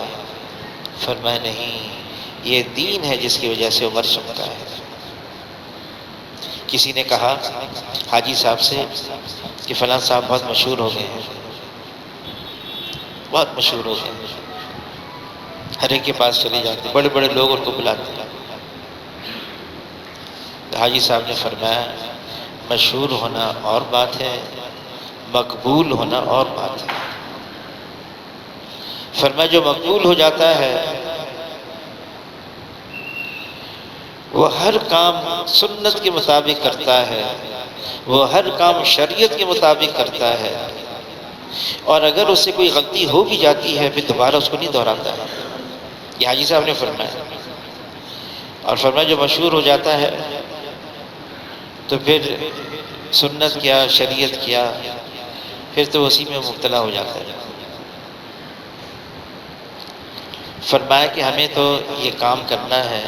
فرمایا نہیں، یہ دین ہے جس کی وجہ سے عمر چمکا ہے۔ کسی نے کہا حاجی صاحب سے کہ فلاں صاحب بہت مشہور ہو گئے ہیں، بہت مشہور ہو گئے ہیں، ہر ایک کے پاس چلے جاتے، بڑے بڑے لوگ ان کو بلاتے ہیں۔ حاجی صاحب نے فرمایا مشہور ہونا اور بات ہے، مقبول ہونا اور بات ہے۔ فرمایا جو مقبول ہو جاتا ہے وہ ہر کام سنت کے مطابق کرتا ہے، وہ ہر کام شریعت کے مطابق کرتا ہے، اور اگر اس سے کوئی غلطی ہو بھی جاتی ہے پھر دوبارہ اس کو نہیں دہراتا ہے۔ یہ حاجی صاحب نے فرمایا۔ اور فرمایا جو مشہور ہو جاتا ہے تو پھر سنت کیا شریعت کیا، پھر تو اسی میں مبتلا ہو جاتا ہے۔ فرمایا کہ ہمیں تو یہ کام کرنا ہے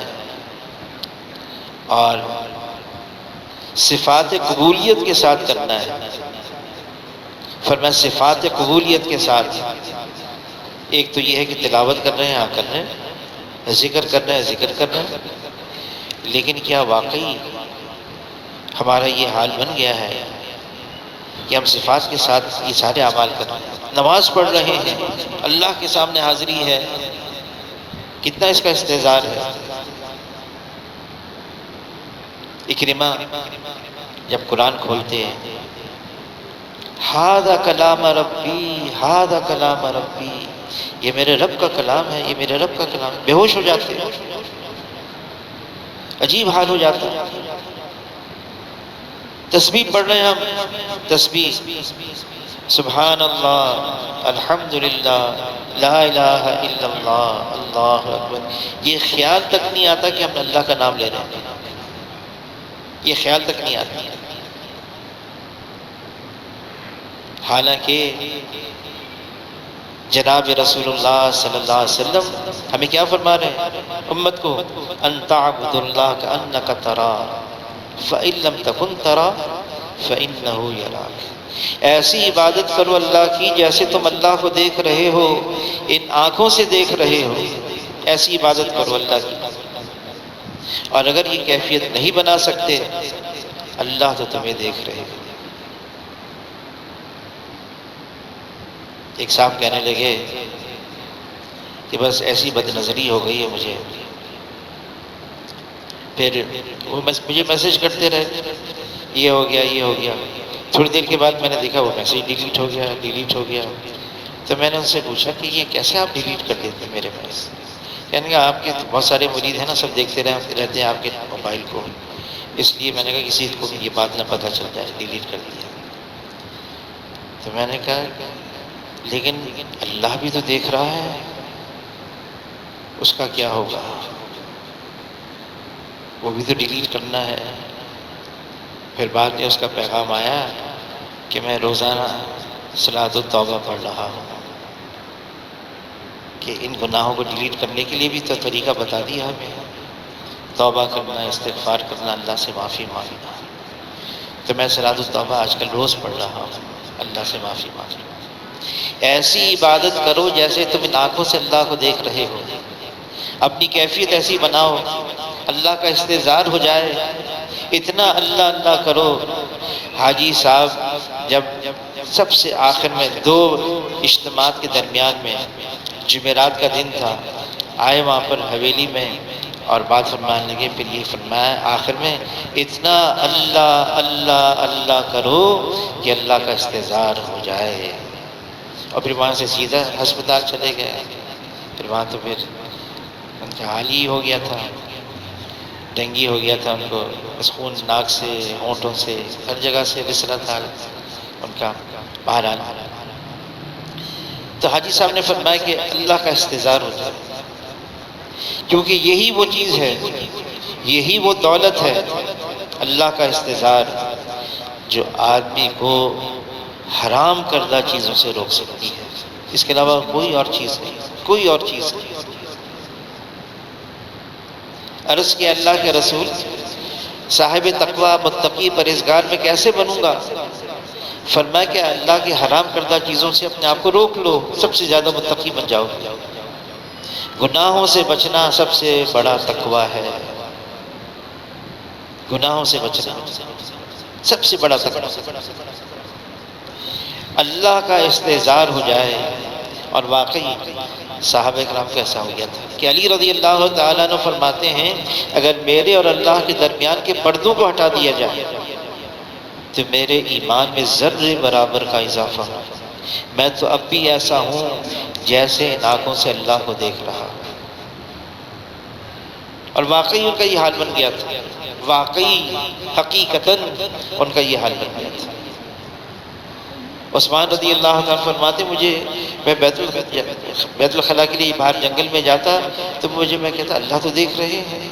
اور صفات قبولیت کے ساتھ کرنا ہے۔ فرمایا صفات قبولیت کے ساتھ، ایک تو یہ ہے کہ تلاوت کر رہے ہیں، ہاں کر رہے ہیں، ذکر کر رہے ہیں، ذکر کر رہے ہیں، لیکن کیا واقعی ہمارا یہ حال بن گیا ہے کہ ہم صفات کے ساتھ یہ سارے اعمال کر رہے ہیں؟ نماز پڑھ رہے ہیں، اللہ کے سامنے حاضری ہے، کتنا اس کا استحضار ہے۔ اکرمہ جب قرآن کھولتے ہیں، ھذا کلام ربی ھذا کلام ربی، یہ میرے رب کا کلام ہے، یہ میرے رب کا کلام، بے ہوش ہو جاتے ہیں، عجیب حال ہو جاتا ہے۔ تسبیح پڑھ رہے ہیں ہم، تسبیح سبحان اللہ، الحمدللہ، لا الہ الا اللہ، اللہ اکبر، یہ خیال تک نہیں آتا کہ ہم اللہ کا نام لے رہے ہیں، یہ خیال تک نہیں آتا۔ حالانکہ جناب رسول اللہ صلی اللہ علیہ وسلم ہمیں کیا فرما رہے ہیں امت کو، ان تعبد اللہ کانک تراہ فإن لم تکن تراہ فإنہ یراک، ایسی عبادت کرو اللہ کی جیسے تم اللہ کو دیکھ رہے ہو، ان آنکھوں سے دیکھ رہے ہو، ایسی عبادت کرو اللہ کی۔ اور اگر یہ کیفیت نہیں بنا سکتے، اللہ تو تمہیں دیکھ رہے ہو۔ ایک صاحب کہنے لگے کہ بس ایسی بد نظری ہو گئی ہے مجھے، پھر وہ مجھے میسج کرتے رہے، یہ ہو گیا یہ ہو گیا، تھوڑی دیر کے بعد میں نے دیکھا وہ میسج ڈیلیٹ ہو گیا تو میں نے ان سے پوچھا کہ یہ کیسے آپ ڈیلیٹ کر دیتے میرے میسج؟ کہنے لگا آپ کے بہت سارے مرید ہیں نا، سب دیکھتے رہتے ہیں آپ کے موبائل کو، اس لیے میں نے کہا کسی کو یہ بات نہ پتہ چل جائے، ڈیلیٹ کر دیا۔ تو میں نے کہا لیکن اللہ بھی تو دیکھ رہا ہے، اس کا کیا ہوگا، وہ بھی تو ڈیلیٹ کرنا ہے۔ پھر بعد میں اس کا پیغام آیا کہ میں روزانہ صلاۃ التوبہ پڑھ رہا ہوں، کہ ان گناہوں کو ڈیلیٹ کرنے کے لیے بھی تو طریقہ بتا دیا ہمیں، توبہ کرنا، استغفار کرنا، اللہ سے معافی مانگنا۔ تو میں صلاۃ التوبہ آج کل روز پڑھ رہا ہوں، اللہ سے معافی مانگنا۔ ایسی عبادت کرو جیسے تم ان آنکھوں سے اللہ کو دیکھ رہے ہو، اپنی کیفیت ایسی بناؤ، اللہ کا استحضار ہو جائے، اتنا اللہ اللہ کرو۔ حاجی صاحب جب سب سے آخر میں 2 اجتماعات کے درمیان میں جمعرات کا دن تھا، آئے وہاں پر حویلی میں اور بات فرمانے لگے، پھر یہ فرمایا آخر میں اتنا اللہ اللہ اللہ کرو کہ اللہ کا استحضار ہو جائے۔ اور پھر وہاں سے سیدھا ہسپتال چلے گئے، پھر وہاں تو پھر ان کا حال ہی ہو گیا تھا۔ ڈینگی ہو گیا تھا ان کو، بس خون ناک سے، ہونٹوں سے، ہر جگہ سے رس رہا تھا ان کا باہر آنا۔ تو حاجی صاحب نے فرمایا کہ اللہ کا استظہار ہو جائے، کیونکہ یہی وہ چیز ہے، یہی وہ دولت ہے، اللہ کا استظہار، جو آدمی کو حرام کردہ چیزوں سے روک سکتی ہے۔ اس کے علاوہ کوئی اور چیز نہیں، کوئی اور چیز نہیں۔ عرض کیا اللہ کے رسول، صاحب تقوی، متقی، پرہیزگار میں کیسے بنوں گا؟ فرمایا کہ اللہ کی حرام کردہ چیزوں سے اپنے آپ کو روک لو، سب سے زیادہ متقی بن جاؤ۔ گناہوں سے بچنا سب سے بڑا تقوی ہے، گناہوں سے بچنا سب سے بڑا تقوی۔ اللہ کا استحضار ہو جائے، اور واقعی صحابہ اکرام کو ایسا ہو گیا تھا کہ علی رضی اللہ تعالیٰ عنہ فرماتے ہیں اگر میرے اور اللہ کے درمیان کے پردوں کو ہٹا دیا جائے تو میرے ایمان میں ذرے برابر کا اضافہ ہو، میں تو اب بھی ایسا ہوں جیسے ان آنکھوں سے اللہ کو دیکھ رہا۔ اور واقعی ان کا یہ حال بن گیا تھا، واقعی حقیقتاً ان کا یہ حال بن گیا تھا۔ عثمان رضی اللہ عنہ فرماتے میں بیت الخلاء کے لیے باہر جنگل میں جاتا تو میں کہتا اللہ تو دیکھ رہے ہیں،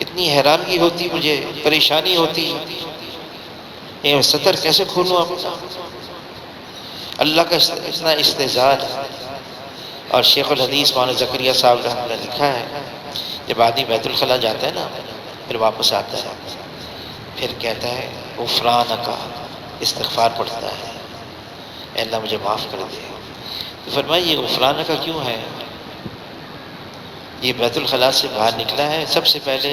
اتنی حیرانگی ہوتی، مجھے پریشانی ہوتی، یہ ستر کیسے کھولوں اپنا؟ اللہ کا اتنا استحضار۔ اور شیخ الحدیث مولانا زکریا صاحب رحمہ اللہ نے لکھا ہے جب آدمی بیت الخلاء جاتا ہے نا، پھر واپس آتا ہے، پھر کہتا ہے غفرانک، استغفار پڑھتا ہے، اے اللہ مجھے معاف کر دے۔ تو فرمایا یہ غفرانک کیوں ہے؟ یہ بیت الخلاء سے باہر نکلا ہے، سب سے پہلے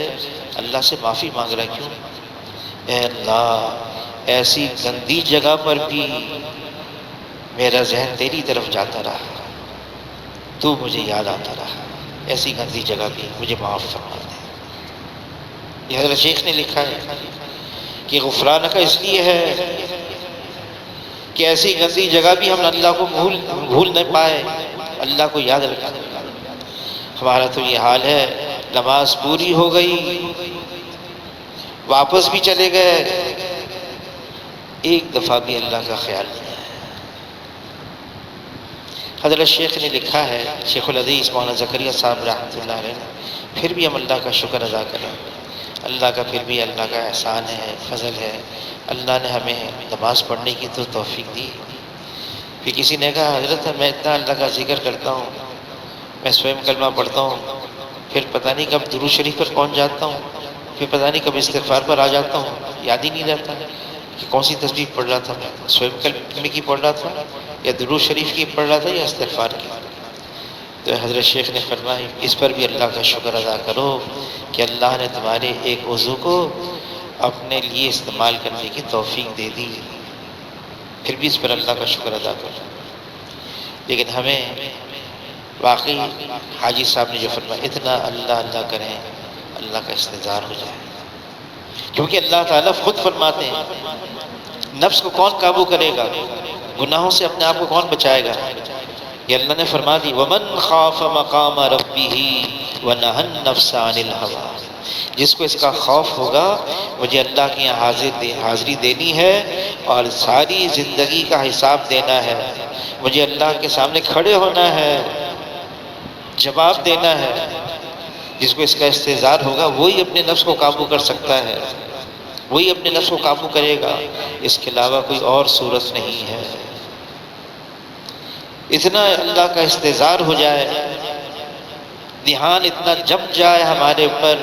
اللہ سے معافی مانگ رہا ہے، کیوں؟ اے اللہ ایسی گندی جگہ پر بھی میرا ذہن تیری طرف جاتا رہا، تو مجھے یاد آتا رہا، ایسی گندی جگہ بھی مجھے معاف فرما دے۔ یہ حضرت شیخ نے لکھا ہے کہ غفرانک اس لیے ہے کہ ایسی گندی جگہ بھی ہم اللہ کو بھول نہ پائے، اللہ کو یاد رکھا۔ ہمارا تو یہ حال ہے، نماز پوری ہو گئی، واپس بھی چلے گئے، ایک دفعہ بھی اللہ کا خیال نہیں ہے۔ حضرت شیخ نے لکھا ہے، شیخ الحدیث مولانا زکریا صاحب رحمۃ اللہ علیہ، پھر بھی ہم اللہ کا شکر ادا کریں، اللہ کا پھر بھی اللہ کا احسان ہے، فضل ہے، اللہ نے ہمیں نماز پڑھنے کی تو توفیق دی۔ پھر کسی نے کہا حضرت میں اتنا اللہ کا ذکر کرتا ہوں، میں سویم کلمہ پڑھتا ہوں، پھر پتہ نہیں کب درود شریف پر پہنچ جاتا ہوں، پھر پتہ نہیں کب استغفار پر آ جاتا ہوں، یاد ہی نہیں رہتا کہ کون سی تسبیح پڑھ رہا تھا، میں سویم کلمہ کی پڑھ رہا تھا یا درود شریف کی پڑھ رہا تھا یا استغفار کی۔ تو حضرت شیخ نے فرمایا اس پر بھی اللہ کا شکر ادا کرو کہ اللہ نے تمہارے ایک عضو کو اپنے لیے استعمال کرنے کی توفیق دے دی، پھر بھی اس پر اللہ کا شکر ادا کرو۔ لیکن ہمیں واقعی حاجی صاحب نے جو فرمایا اتنا اللہ اللہ کریں، اللہ کا استحضار ہو جائے، کیونکہ اللہ تعالیٰ خود فرماتے ہیں نفس کو کون قابو کرے گا، گناہوں سے اپنے آپ کو کون بچائے گا؟ یہ اللہ نے فرما دی وَمَنْ خَافَ مَقَامَ رَبِّهِ وَنَهَى النَّفْسَ عَنِ الْهَوَىٰ، جس کو اس کا خوف ہوگا مجھے اللہ کی یہاں حاضری دینی ہے اور ساری زندگی کا حساب دینا ہے، مجھے اللہ کے سامنے کھڑے ہونا ہے، جواب دینا ہے، جس کو اس کا استحضار ہوگا وہی اپنے نفس کو قابو کر سکتا ہے، وہی اپنے نفس کو قابو کرے گا، اس کے علاوہ کوئی اور صورت نہیں ہے۔ اتنا اللہ کا استحضار ہو جائے، دھیان اتنا جم جائے ہمارے اوپر،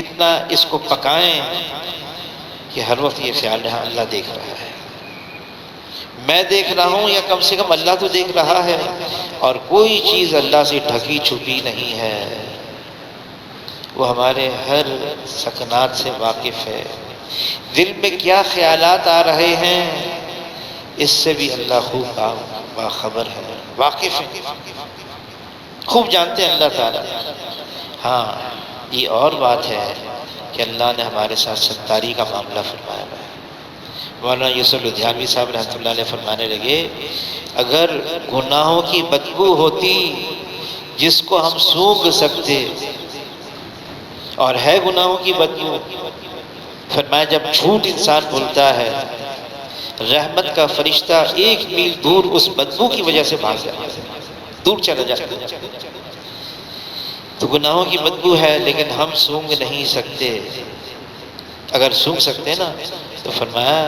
اتنا اس کو پکائیں کہ ہر وقت یہ خیال رہا اللہ دیکھ رہا ہے، میں دیکھ رہا ہوں یا کم سے کم اللہ تو دیکھ رہا ہے، اور کوئی چیز اللہ سے ڈھکی چھپی نہیں ہے، وہ ہمارے ہر سکنات سے واقف ہے، دل میں کیا خیالات آ رہے ہیں اس سے بھی اللہ خوب باخبر ہے، واقف ہے، خوب جانتے ہیں اللہ تعالیٰ۔ ہاں یہ اور بات ہے کہ اللہ نے ہمارے ساتھ ستاری کا معاملہ فرمایا ہے۔ مولانا یوسف لدھیانوی صاحب رحمۃ اللہ علیہ فرمانے لگے اگر گناہوں کی بدبو ہوتی جس کو ہم سونگھ سکتے اور ہے گناہوں کی بدبو، فرمایا جب جھوٹ انسان بولتا ہے رحمت کا فرشتہ 1 میل دور اس بدبو کی وجہ سے بھاگ جاتا ہے، دور چلا جاتا ہے۔ تو گناہوں کی بدبو ہے لیکن ہم سونگ نہیں سکتے، اگر سونگ سکتے نا تو فرمایا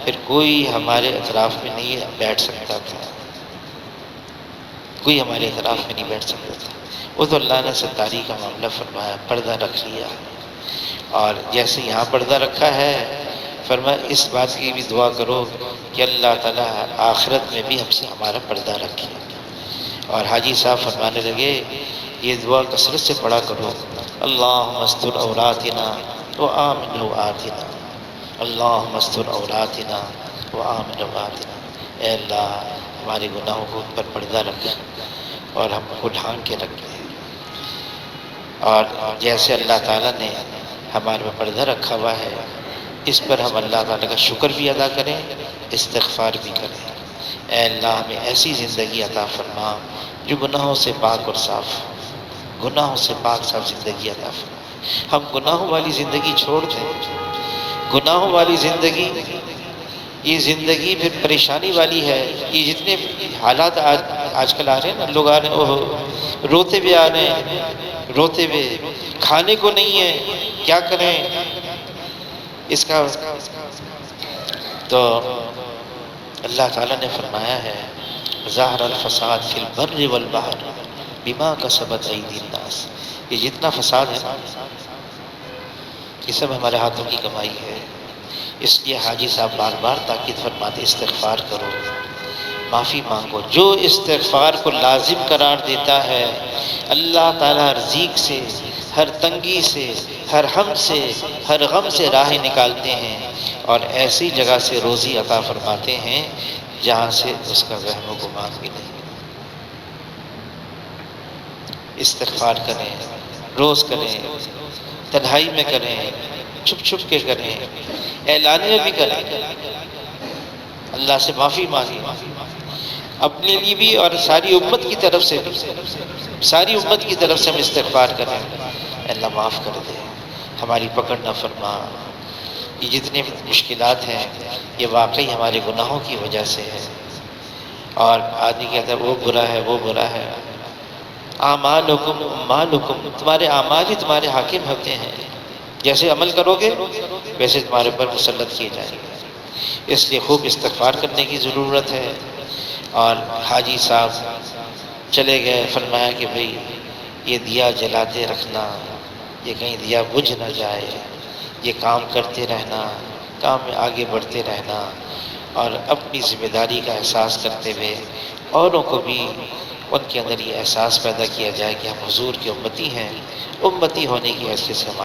پھر کوئی ہمارے اطراف میں نہیں بیٹھ سکتا تھا، کوئی ہمارے اطراف میں نہیں بیٹھ سکتا تھا۔ وہ تو اللہ نے ستاری کا معاملہ فرمایا، پردہ رکھ لیا، اور جیسے یہاں پردہ رکھا ہے فرمایا اس بات کی بھی دعا کرو کہ اللہ تعالیٰ آخرت میں بھی ہم سے ہمارا پردہ رکھے۔ اور حاجی صاحب فرمانے لگے یہ دعا کثرت سے پڑھا کرو، اللہم استر عوراتنا وآمن روآتنا، اللہم استر عوراتنا وآمن روآتنا، اے اللہ ہمارے گناہوں کو پر پردہ رکھ اور ہم کو ڈھانک کے رکھے، اور جیسے اللہ تعالیٰ نے ہمارے میں پردہ رکھا ہوا ہے اس پر ہم اللہ تعالیٰ کا شکر بھی ادا کریں، استغفار بھی کریں۔ اے اللہ ہمیں ایسی زندگی عطا فرما جو گناہوں سے پاک اور صاف، گناہوں سے پاک صاف زندگی عطا فرما۔ ہم گناہوں والی زندگی چھوڑ دیں، گناہوں والی زندگی یہ زندگی پھر پریشانی والی ہے۔ یہ جتنے حالات آج کل آ رہے ہیں نا، لوگ آ رہے ہیں روتے ہوئے آ رہے ہیں، روتے ہوئے، کھانے کو نہیں ہے کیا کریں اس کا۔ تو اللہ تعالیٰ نے فرمایا ہے ظاہر الفساد فی البر والبحر بما کسبت ایدی الناس، یہ جتنا فساد ہے نا یہ سب ہمارے ہاتھوں کی کمائی ہے۔ اس لیے حاجی صاحب بار بار تاکید فرماتے استغفار کرو، معافی مانگو۔ جو استغفار کو لازم قرار دیتا ہے اللہ تعالیٰ ہر ضیق سے، ہر تنگی سے، ہر ہم سے، ہر غم سے راہیں نکالتے ہیں اور ایسی جگہ سے روزی عطا فرماتے ہیں جہاں سے اس کا وہم و گمان بھی نہیں۔ استغفار کریں، روز کریں، تنہائی میں کریں، چھپ چھپ کے کریں، اعلانیہ بھی کریں، اللہ سے معافی مانگیں، اپنے لیے بھی اور ساری امت کی طرف سے بھی، ساری امت کی طرف سے ہم استغفار کریں، اللہ معاف کر دے، ہماری پکڑ نہ فرما۔ یہ جتنے بھی مشکلات ہیں یہ واقعی ہمارے گناہوں کی وجہ سے ہے، اور آدمی کہتا ہے وہ برا ہے وہ برا ہے۔ اعمالکم اعمالکم، تمہارے اعمال ہی تمہارے حاکم ہوتے ہیں، جیسے عمل کرو گے ویسے تمہارے پر مسلط کیے جائیں گے۔ اس لیے خوب استغفار کرنے کی ضرورت ہے۔ اور حاجی صاحب چلے گئے، فرمایا کہ بھئی یہ دیا جلاتے رکھنا، یہ کہیں دیا بجھ نہ جائے، یہ کام کرتے رہنا، کام میں آگے بڑھتے رہنا، اور اپنی ذمہ داری کا احساس کرتے ہوئے اوروں کو بھی ان کے اندر یہ احساس پیدا کیا جائے کہ ہم حضور کے امتی ہیں، امتی ہونے کی حیثیت سے ہمارے